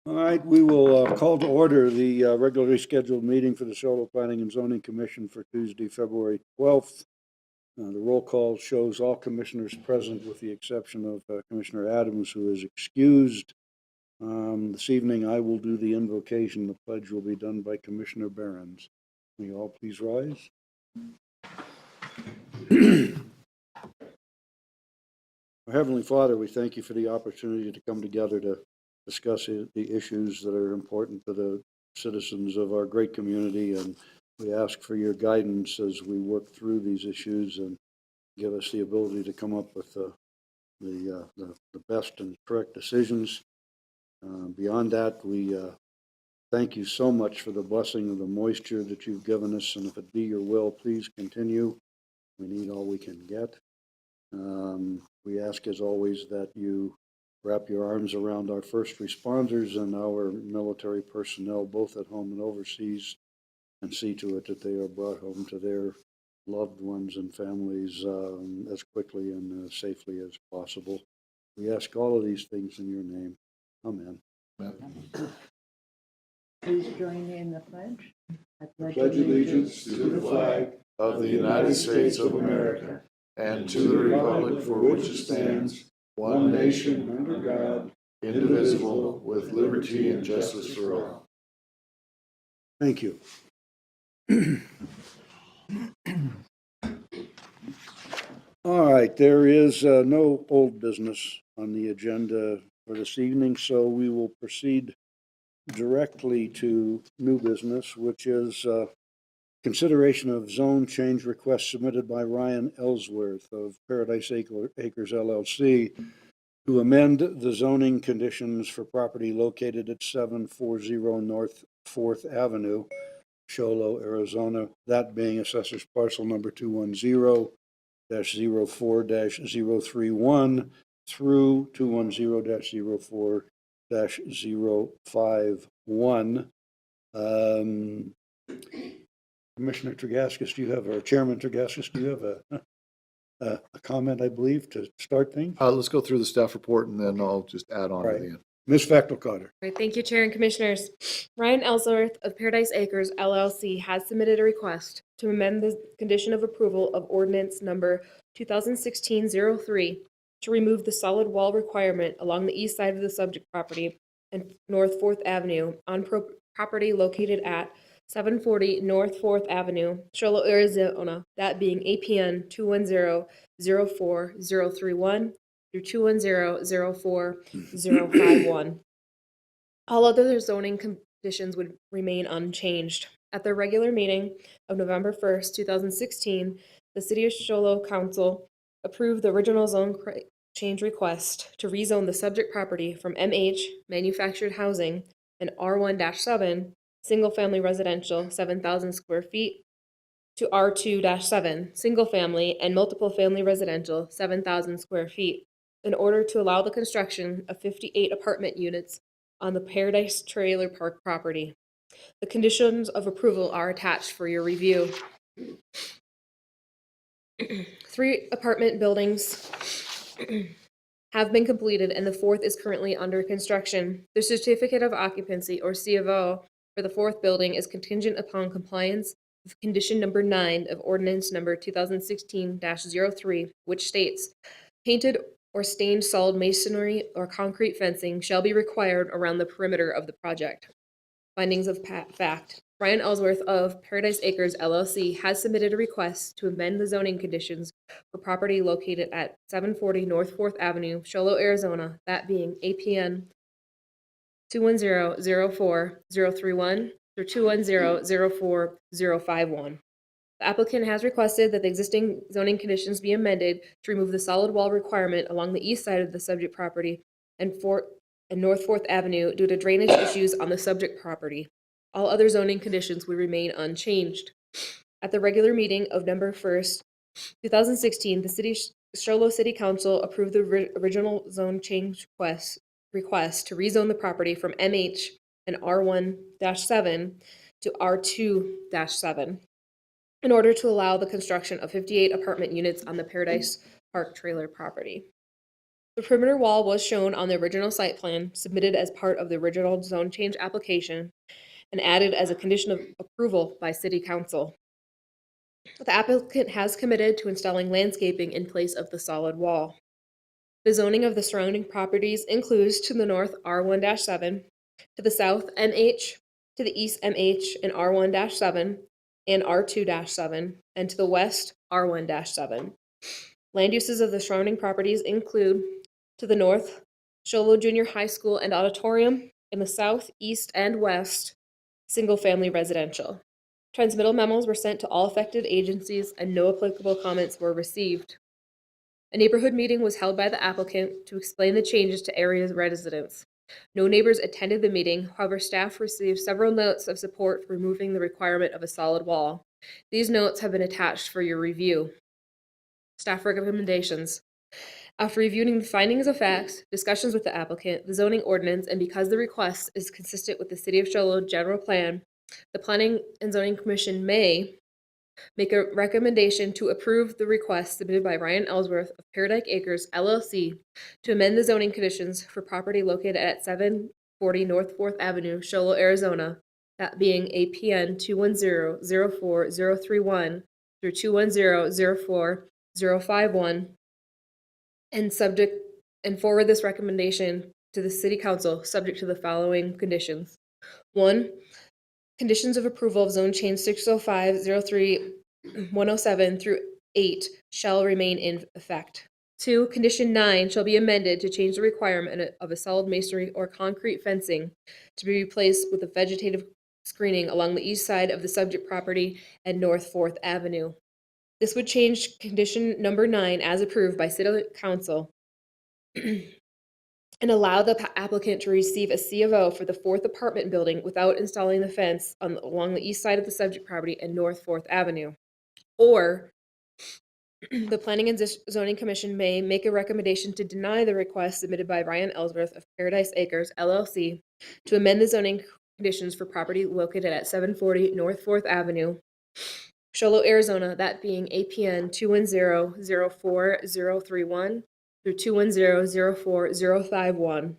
All right, we will call to order the regularly scheduled meeting for the Show Low Planning and Zoning Commission for Tuesday, February 12th. The roll call shows all commissioners present with the exception of Commissioner Adams, who is excused. This evening, I will do the invocation. The pledge will be done by Commissioner Behrens. Will you all please rise? Our Heavenly Father, we thank you for the opportunity to come together to discuss the issues that are important to the citizens of our great community, and we ask for your guidance as we work through these issues and give us the ability to come up with the best and correct decisions. Beyond that, we thank you so much for the blessing of the moisture that you've given us, and if it be your will, please continue. We need all we can get. We ask, as always, that you wrap your arms around our first responders and our military personnel, both at home and overseas, and see to it that they are brought home to their loved ones and families as quickly and safely as possible. We ask all of these things in your name. Amen. Please join me in the pledge. I pledge allegiance to the flag of the United States of America and to the republic for which it stands, one nation under God, indivisible, with liberty and justice for all. Thank you. All right, there is no old business on the agenda for this evening, so we will proceed directly to new business, which is consideration of zone change request submitted by Ryan Ellsworth of Paradise Acres LLC to amend the zoning conditions for property located at 740 North 4th Avenue, Show Low, Arizona, that being assessor's parcel number 210-04-031 through 210-04-051. Commissioner Tregaskis, do you have, or Chairman Tregaskis, do you have a comment, I believe, to start things? Let's go through the staff report and then I'll just add on Right. at the end. Ms. Fechtel-Cotter. Right, thank you, Chair and Commissioners. Ryan Ellsworth of Paradise Acres LLC has submitted a request to amend the condition of approval of ordinance number 2016-03 to remove the solid wall requirement along the east side of the subject property and North 4th Avenue on property located at 740 North 4th Avenue, Show Low, Arizona, that being APN 210-04031 through 210-04051. All other zoning conditions would remain unchanged. At the regular meeting of November 1st, 2016, the City of Show Low Council approved the original zone change request to rezone the subject property from MH, manufactured housing, and R1-7, single-family residential, 7,000 square feet, to R2-7, single-family and multiple-family residential, 7,000 square feet, in order to allow the construction of 58 apartment units on the Paradise Trailer Park property. The conditions of approval are attached for your review. 3 apartment buildings have been completed and the 4th is currently under construction. The certificate of occupancy, or C of O, for the 4th building is contingent upon compliance with condition number 9 of ordinance number 2016-03, which states, painted or stained solid masonry or concrete fencing shall be required around the perimeter of the project. Findings of fact. Ryan Ellsworth of Paradise Acres LLC has submitted a request to amend the zoning conditions for property located at 740 North 4th Avenue, Show Low, Arizona, that being APN 210-04031 through 210-04051. The applicant has requested that the existing zoning conditions be amended to remove the solid wall requirement along the east side of the subject property and North 4th Avenue due to drainage issues on the subject property. All other zoning conditions will remain unchanged. At the regular meeting of November 1st, 2016, the Show Low City Council approved the original zone change request to rezone the property from MH and R1-7 to R2-7 in order to allow the construction of 58 apartment units on the Paradise Park trailer property. The perimeter wall was shown on the original site plan submitted as part of the original zone change application and added as a condition of approval by City Council. The applicant has committed to installing landscaping in place of the solid wall. The zoning of the surrounding properties includes to the north R1-7, to the south NH, to the east MH and R1-7 and R2-7, and to the west R1-7. Land uses of the surrounding properties include to the north, Show Low Junior High School and Auditorium, in the south, east, and west, single-family residential. Transmittal memos were sent to all affected agencies and no applicable comments were received. A neighborhood meeting was held by the applicant to explain the changes to area residents. No neighbors attended the meeting, however, staff received several notes of support for removing the requirement of a solid wall. These notes have been attached for your review. Staff recommendations. After reviewing the findings of facts, discussions with the applicant, the zoning ordinance, and because the request is consistent with the City of Show Low general plan, the Planning and Zoning Commission may make a recommendation to approve the request submitted by Ryan Ellsworth of Paradise Acres LLC to amend the zoning conditions for property located at 740 North 4th Avenue, Show Low, Arizona, that being APN 210-04031 through 210-04051, and forward this recommendation to the City Council, subject to the following conditions. 1. Conditions of approval of zone change 605-03-107 through 8 shall remain in effect. 2. Condition 9 shall be amended to change the requirement of a solid masonry or concrete fencing to be replaced with a vegetative screening along the east side of the subject property at North 4th Avenue. This would change condition number 9 as approved by City Council and allow the applicant to receive a C of O for the 4th apartment building without installing the fence along the east side of the subject property and North 4th Avenue. Or the Planning and Zoning Commission may make a recommendation to deny the request submitted by Ryan Ellsworth of Paradise Acres LLC to amend the zoning conditions for property located at 740 North 4th Avenue, Show Low, Arizona, that being APN 210-04031 through 210-04051,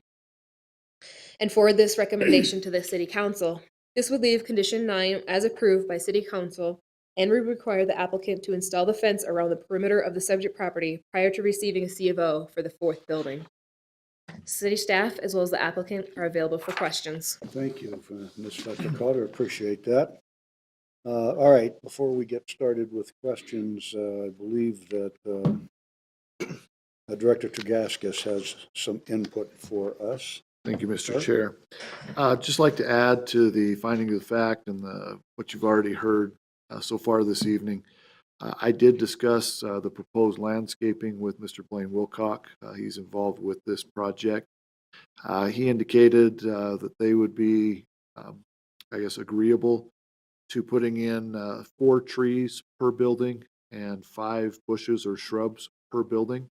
and forward this recommendation to the City Council. This would leave condition 9 as approved by City Council and would require the applicant to install the fence around the perimeter of the subject property prior to receiving a C of O for the 4th building. City staff, as well as the applicant, are available for questions. Thank you, Ms. Dr. Carter. Appreciate that. All right, before we get started with questions, I believe that Director Tagaskis has some input for us. Thank you, Mr. Sure. Chair. Just like to add to the finding of the fact and what you've already heard so far this evening. I did discuss the proposed landscaping with Mr. Blaine Wilcock. He's involved with this project. He indicated that they would be, agreeable to putting in 4 trees per building and 5 bushes or shrubs per building.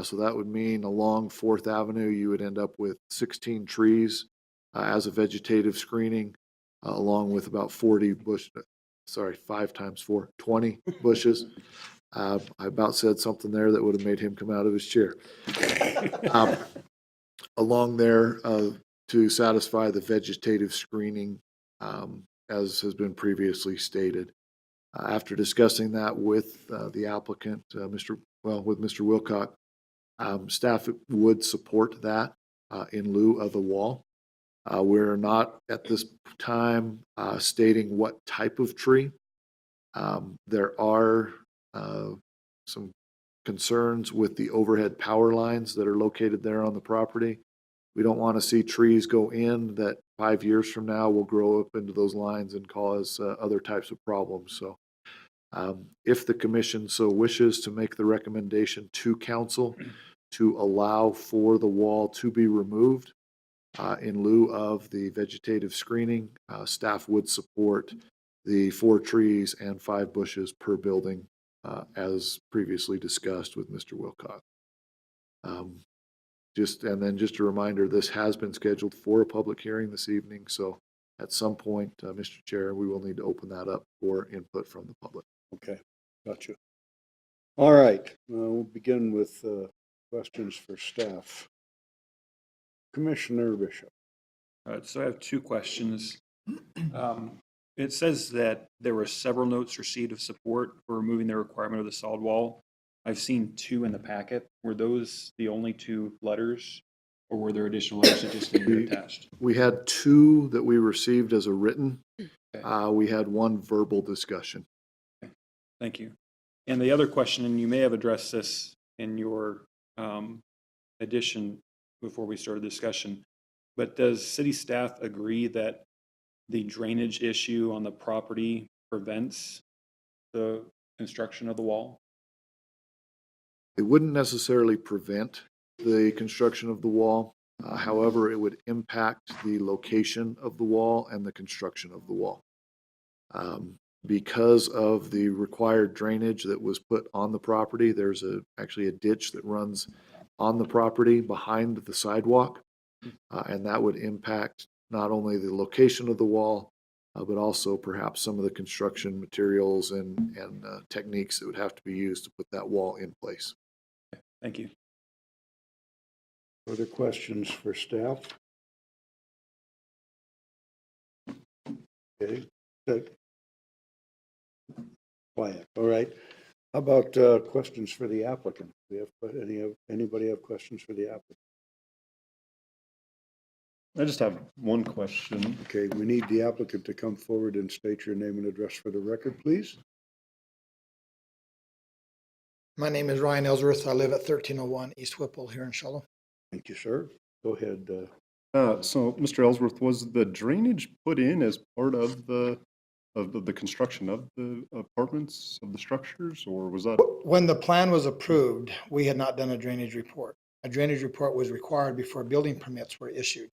So that would mean along 4th Avenue, you would end up with 16 trees as a vegetative screening, along with about 40 5 times 4, 20 bushes. I about said something there that would have made him come out of his chair. Along there to satisfy the vegetative screening, as has been previously stated. After discussing that with the applicant, with Mr. Wilcock, staff would support that in lieu of the wall. We're not at this time stating what type of tree. There are some concerns with the overhead power lines that are located there on the property. We don't want to see trees go in that 5 years from now will grow up into those lines and cause other types of problems. So if the commission so wishes to make the recommendation to council to allow for the wall to be removed in lieu of the vegetative screening, staff would support the 4 trees and 5 bushes per building as previously discussed with Mr. Wilcock. Just a reminder, this has been scheduled for a public hearing this evening, so at some point, Mr. Chair, we will need to open that up for input from the public. Okay, gotcha. All right, we'll begin with questions for staff? Commissioner Bishop. So I have two questions. It says that there were several notes received of support for removing the requirement of the solid wall. I've seen two in the packet. Were those the only two letters, or were there additional letters that just didn't get attached? We had two that we received as a written. Okay. We had one verbal discussion. Thank you. And the other question, and you may have addressed this in your addition before we started discussion, but does city staff agree that the drainage issue on the property prevents the construction of the wall? It wouldn't necessarily prevent the construction of the wall. However, it would impact the location of the wall and the construction of the wall. Because of the required drainage that was put on the property, there's actually a ditch that runs on the property behind the sidewalk. And that would impact not only the location of the wall, but also perhaps some of the construction materials and techniques that would have to be used to put that wall in place. Thank you. Further questions for staff? Okay. Quiet. All right. How about questions for the applicant? Do we have anybody have questions for the applicant? I just have one question. Okay, we need the applicant to come forward and state your name and address for the record, please. My name is Ryan Ellsworth. I live at 1301 East Whipple here in Shoalo. Thank you, sir. Go ahead. So, Mr. Ellsworth, was the drainage put in as part of the construction of the apartments, of the structures, or was that? When the plan was approved, we had not done a drainage report. A drainage report was required before building permits were issued.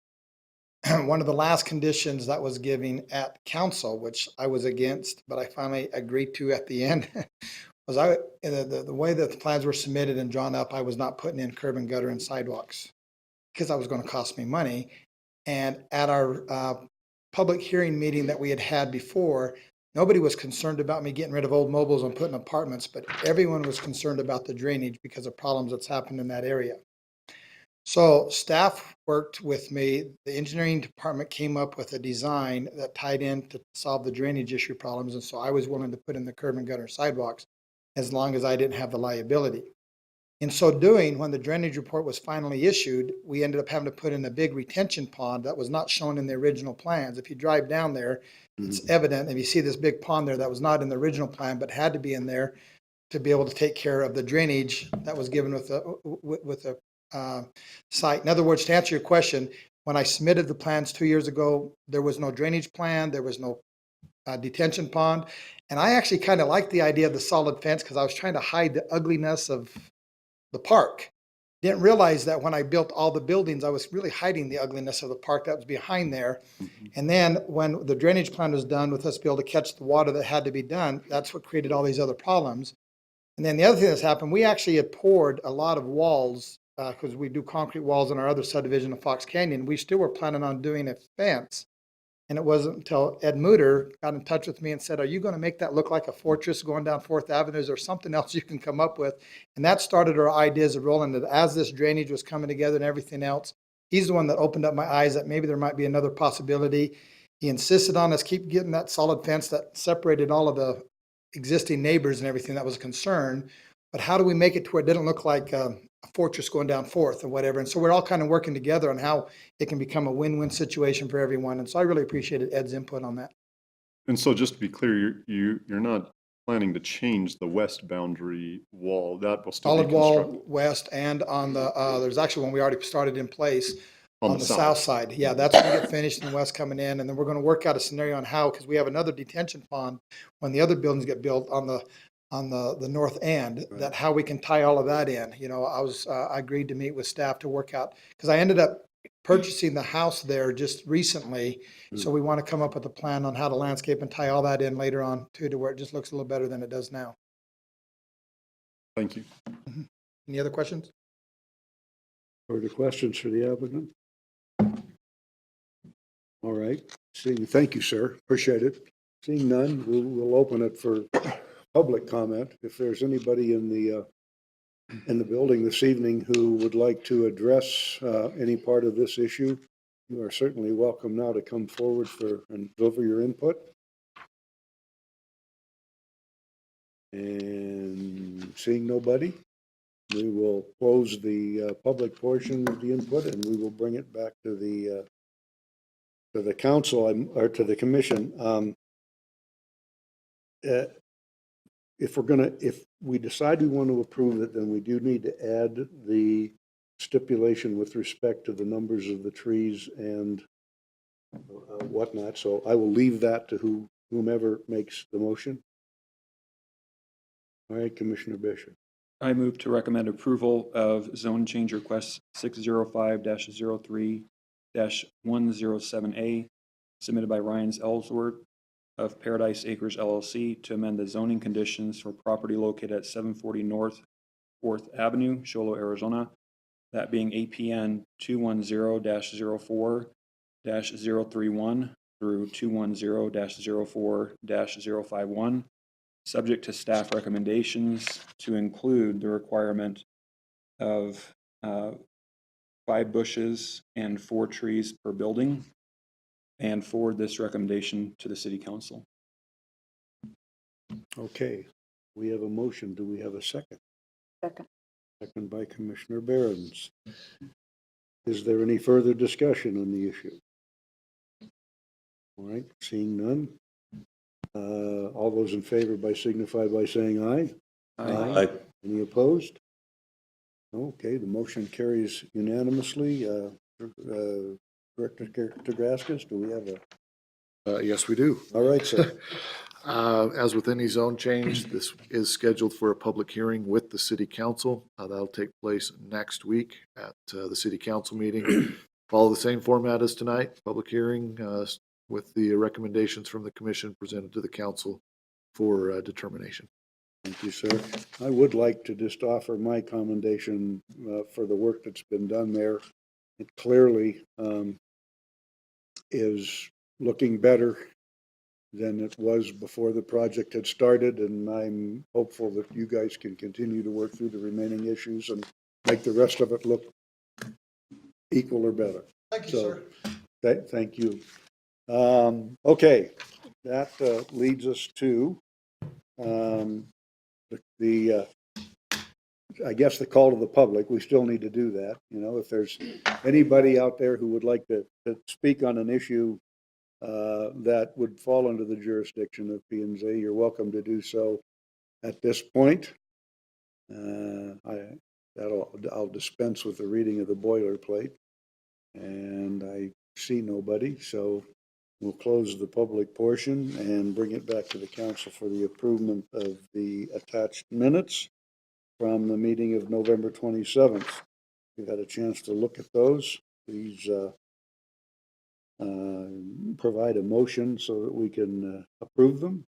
One of the last conditions that was given at council, which I was against, but I finally agreed to at the end, was the way that the plans were submitted and drawn up, I was not putting in curb and gutter and sidewalks because that was going to cost me money. And at our public hearing meeting that we had had before, nobody was concerned about me getting rid of old mobiles and putting apartments, but everyone was concerned about the drainage because of problems that's happened in that area. So staff worked with me. The engineering department came up with a design that tied in to solve the drainage issue problems. And so I was willing to put in the curb and gutter sidewalks as long as I didn't have the liability. In so doing, when the drainage report was finally issued, we ended up having to put in a big retention pond that was not shown in the original plans. If you drive down there, it's evident. If you see this big pond there that was not in the original plan, but had to be in there to be able to take care of the drainage that was given with the site. In other words, to answer your question, when I submitted the plans 2 years ago, there was no drainage plan, there was no detention pond. And I actually kind of liked the idea of the solid fence because I was trying to hide the ugliness of the park. Didn't realize that when I built all the buildings, I was really hiding the ugliness of the park that was behind there. And then when the drainage plan was done with us being able to catch the water that had to be done, that's what created all these other problems. And then the other thing that's happened, we actually had poured a lot of walls because we do concrete walls in our other subdivision of Fox Canyon. We still were planning on doing a fence. And it wasn't until Ed Mutter got in touch with me and said, are you going to make that look like a fortress going down 4th Avenue? Is there something else you can come up with? And that started our ideas of rolling it. As this drainage was coming together and everything else, he's the one that opened up my eyes that maybe there might be another possibility. He insisted on us keep getting that solid fence that separated all of the existing neighbors and everything that was a concern. But how do we make it to where it didn't look like a fortress going down 4th or whatever? And so we're all kind of working together on how it can become a win-win situation for everyone. And so I really appreciated Ed's input on that. And so just to be clear, you're not planning to change the west boundary wall. That will still Solid be wall constructed west and on the, there's actually one we already started in place on the south side. Yeah, that's going to get finished and the west coming in. And then we're going to work out a scenario on how, because we have another detention pond when the other buildings get built on the north end, Right. that how we can tie all of that in. You know, I agreed to meet with staff to work out, because I ended up purchasing the house there just recently. So we want to come up with a plan on how to landscape and tie all that in later on too, to where it just looks a little better than it does now. Thank you. Any other questions? Further questions for the applicant? All right. Thank you, sir. Appreciate it. Seeing none, we'll open it for public comment. If there's anybody in the in the building this evening who would like to address any part of this issue, you are certainly welcome now to come forward and deliver your input. And seeing nobody, we will close the public portion of the input, and we will bring it back to the council or to the commission. If we decide we want to approve it, then we do need to add the stipulation with respect to the numbers of the trees and whatnot. So I will leave that to whomever makes the motion. All right, Commissioner Bishop. I move to recommend approval of zone change request 605-03-107A submitted by Ryan's Ellsworth of Paradise Acres LLC to amend the zoning conditions for property located at 740 North 4th Avenue, Sholo, Arizona, that being APN 210-04-031 through 210-04-051, subject to staff recommendations to include the requirement of 5 bushes and 4 trees per building, and forward this recommendation to the city council. Okay, we have a motion. Do we have a second? Second. Second by Commissioner Behrens. Is there any further discussion on the issue? All right, seeing none. All those in favor signify by saying aye. Aye. Any opposed? Okay, the motion carries unanimously. Director Tagraskas, do we have Yes, we do. all right, sir. As with any zone change, this is scheduled for a public hearing with the city council. That'll take place next week at the city council meeting. Follow the same format as tonight, public hearing with the recommendations from the commission presented to the council for determination. Thank you, sir. I would like to just offer my commendation for the work that's been done there. It clearly is looking better than it was before the project had started, and I'm hopeful that you guys can continue to work through the remaining issues and make the rest of it look equal or better. Thank you, So, sir. Thank you. Okay, that leads us to I guess the call to the public. We still need to do that. You know, if there's anybody out there who would like to speak on an issue that would fall under the jurisdiction of P&Z, you're welcome to do so at this point. I'll dispense with the reading of the boilerplate, and I see nobody, so we'll close the public portion and bring it back to the council for the approval of the attached minutes from the meeting of November 27th. You've had a chance to look at those. Please provide a motion so that we can approve them.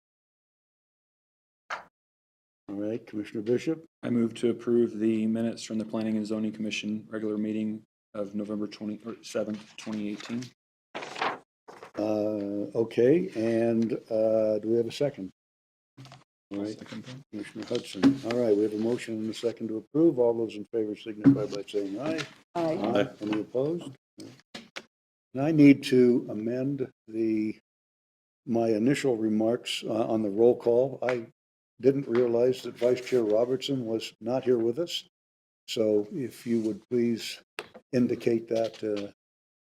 All right, Commissioner Bishop. I move to approve the minutes from the Planning and Zoning Commission regular meeting of November 27th, 2018. Okay, and do we have a second? All right, Commissioner Hudson. All right, we have a motion and a second to approve. All those in favor signify by saying aye. Aye. Any opposed? And I need to amend my initial remarks on the roll call. I didn't realize that Vice Chair Robertson was not here with us. So if you would please indicate that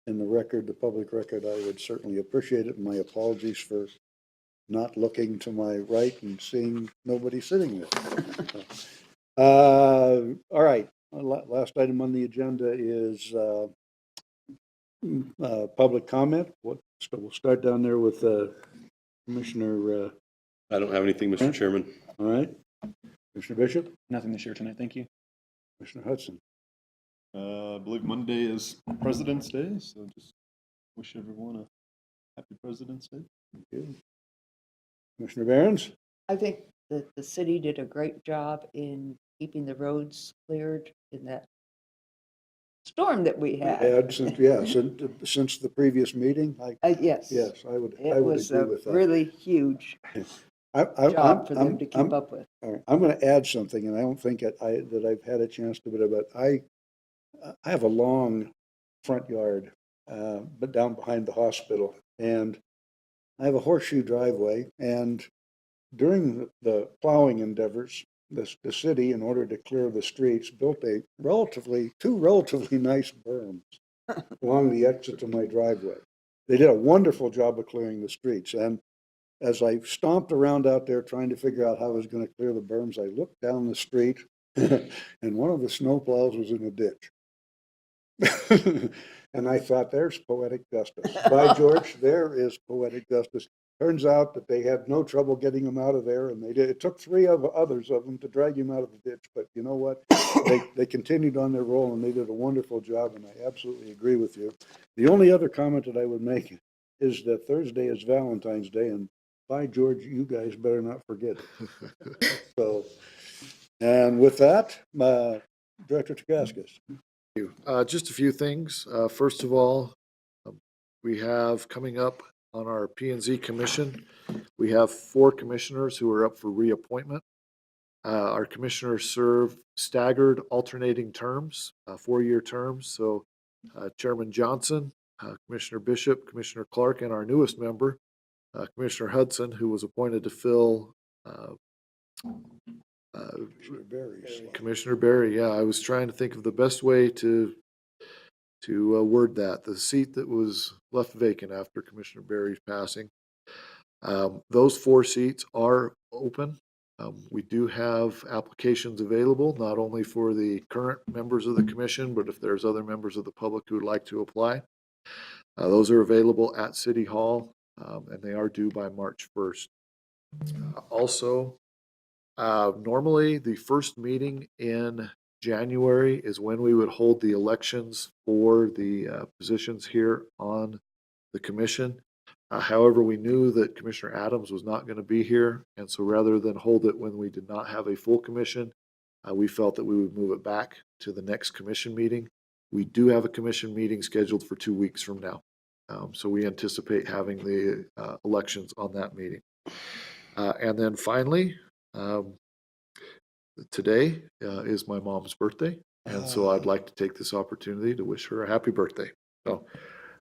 in the record, the public record, I would certainly appreciate it. My apologies for not looking to my right and seeing nobody sitting there. All right, last item on the agenda is public comment. We'll start down there with Commissioner. I don't have anything, Mr. Chairman. All right, Commissioner Bishop, Nothing to share tonight. Thank you. Commissioner Hudson. I believe Monday is President's Day, so just wish everyone a happy President's Day. Thank you. Commissioner Behrens. I think that the city did a great job in keeping the roads cleared in that storm that we had. Since the previous meeting, Yes. yes, I would It agree was with that. really huge. job for them to keep up with. All right, I'm going to add something, and I don't think that I've had a chance to, but I have a long front yard, but down behind the hospital, and I have a horseshoe driveway, and during the plowing endeavors, the city, in order to clear the streets, built two relatively nice berms along the exit to my driveway. They did a wonderful job of clearing the streets, and as I stomped around out there trying to figure out how I was going to clear the berms, I looked down the street and one of the snowplows was in a ditch. And I thought, there's poetic justice. By George, there is poetic justice. Turns out that they had no trouble getting him out of there, and they did. It took three others of them to drag him out of the ditch, but you know what? They continued on their roll, and they did a wonderful job, and I absolutely agree with you. The only other comment that I would make is that Thursday is Valentine's Day, and by George, you guys better not forget it. So, and with that, Director Takauskas. Just a few things. First of all, we have coming up on our P and Z Commission, we have 4 commissioners who are up for reappointment. Our commissioners serve staggered alternating terms, 4-year terms. So Chairman Johnson, Commissioner Bishop, Commissioner Clark, and our newest member, Commissioner Hudson, who was appointed to fill Commissioner Berry. Yeah, I was trying to think of the best way to word that. The seat that was left vacant after Commissioner Berry's passing. Those 4 seats are open. We do have applications available, not only for the current members of the commission, but if there's other members of the public who would like to apply. Those are available at City Hall, and they are due by March 1st. Also, normally the first meeting in January is when we would hold the elections for the positions here on the commission. However, we knew that Commissioner Adams was not going to be here, and so rather than hold it when we did not have a full commission, we felt that we would move it back to the next commission meeting. We do have a commission meeting scheduled for 2 weeks from now, so we anticipate having the elections on that meeting. And then finally, today is my mom's birthday, and so I'd like to take this opportunity to wish her a happy birthday. So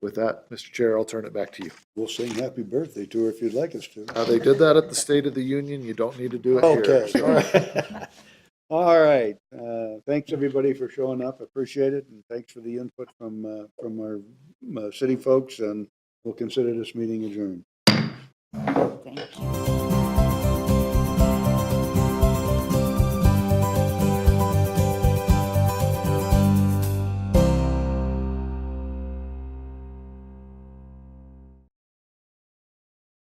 with that, Mr. Chair, I'll turn it back to you. We'll sing happy birthday to her if you'd like us to. They did that at the State of the Union. You don't need to do it here. Okay, so. all right. All right. Thanks, everybody, for showing up. Appreciate it, and thanks for the input from our city folks, and we'll consider this meeting adjourned. Thank you.